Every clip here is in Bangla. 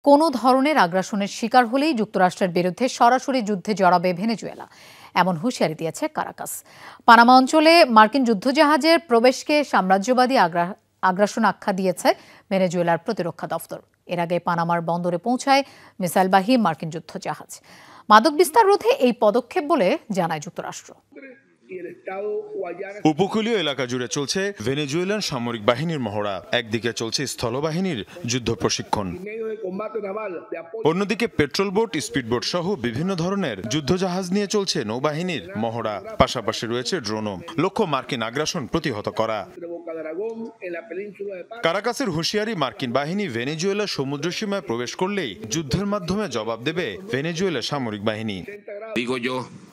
কোনো ধরনের আগ্রাসনের শিকার হলেই যুক্তরাষ্ট্রের বিরুদ্ধে সরাসরি যুদ্ধে জড়াবে ভেনেজুয়েলা, এমন হুঁশিয়ারি দিয়েছে কারাকাস। পানামা অঞ্চলে মার্কিন যুদ্ধজাহাজের প্রবেশকে সাম্রাজ্যবাদী আগ্রাসন আখ্যা দিয়েছে ভেনেজুয়েলার প্রতিরক্ষা দফতর। এর আগে পানামার বন্দরে পৌঁছায় মিসাইলবাহী মার্কিন যুদ্ধজাহাজ। মাদক বিস্তার রোধে এই পদক্ষেপ বলে জানায় যুক্তরাষ্ট্র। উপকূলীয় এলাকা জুড়ে চলছে ভেনেজুয়েলান সামরিক বাহিনীর মহড়া। একদিকে চলছে স্থলবাহিনীর যুদ্ধ প্রশিক্ষণ, অন্যদিকে পেট্রোল বোট, স্পিডবোট সহ বিভিন্ন ধরনের যুদ্ধজাহাজ নিয়ে চলছে নৌবাহিনীর মহড়া। পাশাপাশি রয়েছে ড্রোনও, লক্ষ্য মার্কিন আগ্রাসন প্রতিহত করা। কারাকাসের হুঁশিয়ারি, মার্কিন বাহিনী ভেনেজুয়েলার সমুদ্রসীমায় প্রবেশ করলেই যুদ্ধের মাধ্যমে জবাব দেবে ভেনেজুয়েলার সামরিক বাহিনী।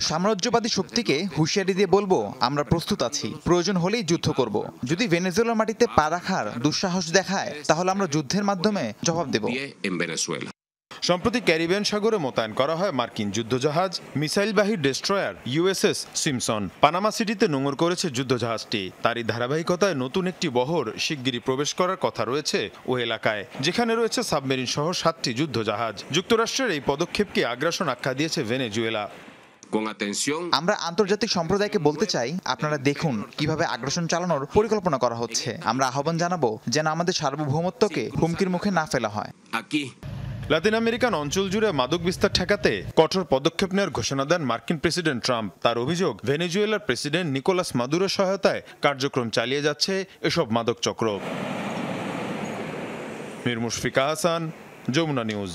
সাম্রাজ্যবাদী শক্তিকে হুঁশিয়ারি দিয়ে বলবো, আমরা প্রস্তুত আছি, প্রয়োজন হলেই যুদ্ধ করব। যদি ভেনেজুয়েলার মাটিতে পা রাখার দুঃসাহস দেখায়, তাহলে আমরা যুদ্ধের মাধ্যমে জবাব দেব। সম্প্রতি ক্যারিবিয়ান সাগরে মোতায়েন করা হয় মার্কিন যুদ্ধজাহাজ মিসাইলবাহী ডেস্ট্রয়ার ইউএসএস সিমসন। পানামা সিটিতে নোঙর করেছে যুদ্ধজাহাজটি। তারই ধারাবাহিকতায় নতুন একটি বহর শিগগিরই প্রবেশ করার কথা রয়েছে ওই এলাকায়, যেখানে রয়েছে সাবমেরিন সহ 7টি যুদ্ধজাহাজ। যুক্তরাষ্ট্রের এই পদক্ষেপকে আগ্রাসন আখ্যা দিয়েছে ভেনেজুয়েলা। আমরা আন্তর্জাতিক সম্প্রদায়কে বলতে চাই, আপনারা দেখুন কিভাবে আগ্রাসন চালানোর পরিকল্পনা করা হচ্ছে। আমরা আহ্বান জানাবো যেন আমাদের সার্বভৌমত্বকে হুমকির মুখে না ফেলা হয়। লাতিন আমেরিকান অঞ্চল জুড়ে মাদক বিস্তার ঠেকাতে কঠোর পদক্ষেপ নেওয়ার ঘোষণা দেন মার্কিন প্রেসিডেন্ট ট্রাম্প। তার অভিযোগ, ভেনেজুয়েলার প্রেসিডেন্ট নিকোলাস মাদুরোর সহায়তায় কার্যক্রম চালিয়ে যাচ্ছে এসব মাদক চক্র। মীর মুশফিকা হাসান, যমুনা নিউজ।